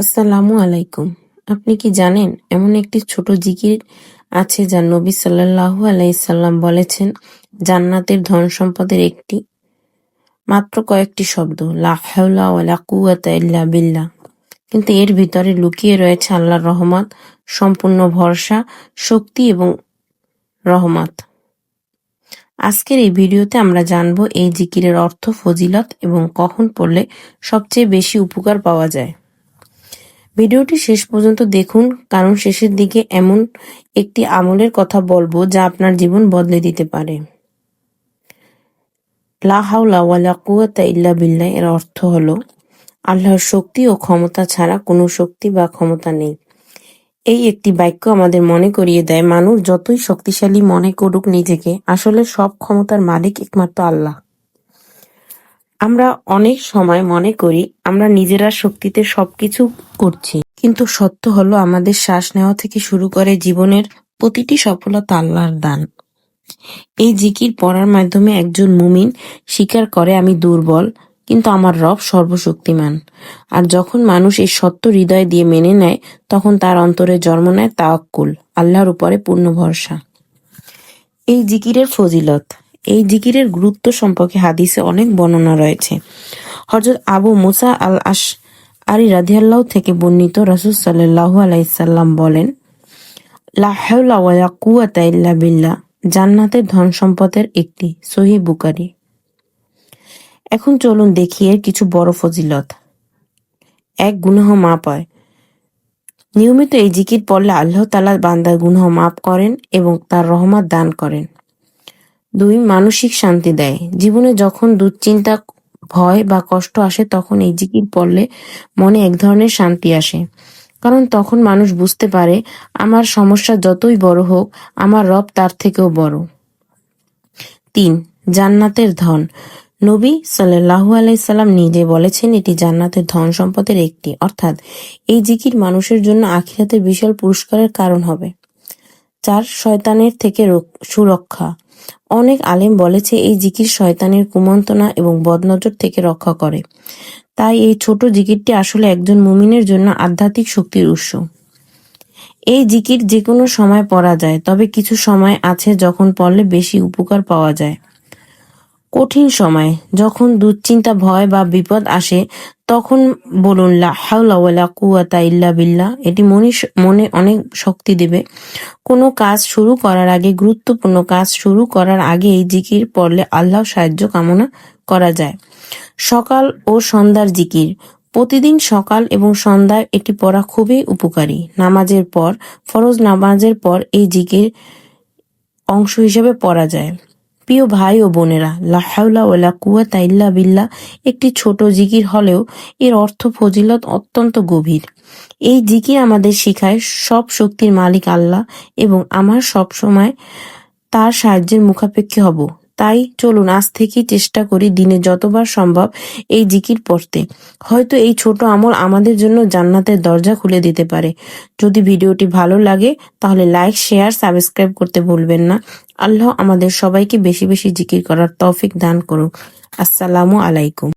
আসসালামু আলাইকুম। আপনি কি জানেন এমন একটি ছোট জিকির আছে যা নবী সাল্লাল্লাহু আলাইহি সাল্লাম বলেছেন জান্নাতের ধন সম্পদের একটি, মাত্র কয়েকটি শব্দ, লা হাওলা ওয়ালা কুওয়াতা ইল্লা বিল্লাহ। কিন্তু এর ভিতরে লুকিয়ে রয়েছে আল্লাহর রহমত, সম্পূর্ণ ভরসা, শক্তি এবং রহমত। আজকের এই ভিডিওতে আমরা জানব এই জিকিরের অর্থ, ফজিলত এবং কখন পড়লে সবচেয়ে বেশি উপকার পাওয়া যায়। ভিডিওটি শেষ পর্যন্ত দেখুন, কারণ শেষের দিকে এমন একটি আমলের কথা বলবো যা আপনার জীবন বদলে দিতে পারে। লা হাওলা ওয়ালা কুওয়াতা ইল্লা বিল্লাহ এর অর্থ হলো আল্লাহর শক্তি ও ক্ষমতা ছাড়া কোনো শক্তি বা ক্ষমতা নেই। এই একটি বাক্য আমাদের মনে করিয়ে দেয় মানুষ যতই শক্তিশালী মনে করুক নিজেকে, আসলে সব ক্ষমতার মালিক একমাত্র আল্লাহ। আমরা অনেক সময় মনে করি আমরা নিজেরা শক্তিতে সবকিছু করছি, কিন্তু সত্য হলো আমাদের শ্বাস নেওয়া থেকে শুরু করে জীবনের প্রতিটি সফলতা আল্লাহর দান। এই জিকির পড়ার মাধ্যমে একজন মুমিন স্বীকার করে আমি দুর্বল, কিন্তু আমার রব সর্বশক্তিমান। আর যখন মানুষ এই সত্য হৃদয় দিয়ে মেনে নেয়, তখন তার অন্তরে জন্ম নেয় তাওয়াক্কুল, আল্লাহর উপরে পূর্ণ ভরসা। এই জিকিরের ফজিলত। এই জিকিরের গুরুত্ব সম্পর্কে হাদিসে অনেক বর্ণনা রয়েছে। হযরত আবু মুসা আল আশআরী রাদিয়াল্লাহু থেকে বর্ণিত, রাসূল সাল্লাল্লাহু আলাইহি সাল্লাম বলেন, লা হাওলা ওয়ালা কুওয়াতা ইল্লা বিল্লাহ জান্নাতের ধন সম্পদের একটি। সহিহ বুখারী। এখন চলুন দেখি এর কিছু বড় ফজিলত। ১. গুনাহ মাপ হয়। নিয়মিত এই জিকির পড়লে আল্লাহ তাআলা বান্দার গুনাহ মাফ করেন এবং তার রহমত দান করেন। ২. মানসিক শান্তি দেয়। জীবনে যখন দুশ্চিন্তা, ভয় বা কষ্ট আসে, তখন এই জিকির পড়লে মনে এক ধরনের শান্তি আসে, কারণ তখন মানুষ বুঝতে পারে আমার সমস্যা যতই বড় হোক, আমার রব তার থেকেও বড়। ৩. জান্নাতের ধন। নবী সাল্লাল্লাহু আলাইহি সাল্লাম নিজে বলেছেন এটি জান্নাতের ধন সম্পদের একটি, অর্থাৎ এই জিকির মানুষের জন্য আখিরাতের বিশাল পুরস্কারের কারণ হবে। ৪. শয়তানের থেকে সুরক্ষা। অনেক আলেম বলেছে এই জিকির শয়তানের কুমন্ত্রণা এবং বদনজর থেকে রক্ষা করে। তাই এই ছোট জিকিরটি আসলে একজন মুমিনের জন্য আধ্যাত্মিক শক্তির উৎস। এই জিকির যে কোনো সময় পড়া যায়, তবে কিছু সময় আছে যখন পড়লে বেশি উপকার পাওয়া যায়। কঠিন সময়, যখন দুশ্চিন্তা, ভয় বা বিপদ আসে, তখন বলুন লা হাওলা ওয়ালা কুওয়াতা ইল্লা বিল্লাহ। এটি মনে অনেক শক্তি দেবে। কোনো কাজ শুরু করার আগে, গুরুত্বপূর্ণ কাজ শুরু করার আগে এই জিকির পড়লে আল্লাহর সাহায্য কামনা করা যায়। সকাল ও সন্ধ্যার জিকির। প্রতিদিন সকাল এবং সন্ধ্যায় এটি পড়া খুবই উপকারী। নামাজের পর, ফরজ নামাজের পর এই জিকির অংশ হিসেবে পড়া যায়। প্রিয় ভাই ও বোনেরা, লা হাওলা ওয়ালা কুওয়াতা ইল্লা বিল্লাহ একটি ছোট জিকির হলেও এর অর্থ, ফজিলত অত্যন্ত গভীর। এই জিকির আমাদের শেখায় সব শক্তির মালিক আল্লাহ এবং আমরা সবসময় তার সাহায্যের মুখাপেক্ষী হব। তাই চলুন আজ থেকেই চেষ্টা করি দিনে যতবার সম্ভব এই জিকির পড়তে। হয়তো এই ছোট আমল আমাদের জন্য জান্নাতের দরজা খুলে দিতে পারে। যদি ভিডিওটি ভালো লাগে তাহলে লাইক, শেয়ার, সাবস্ক্রাইব করতে ভুলবেন না। আল্লাহ আমাদের সবাইকে বেশি বেশি জিকির করার তৌফিক দান করুন। আসসালামু আলাইকুম।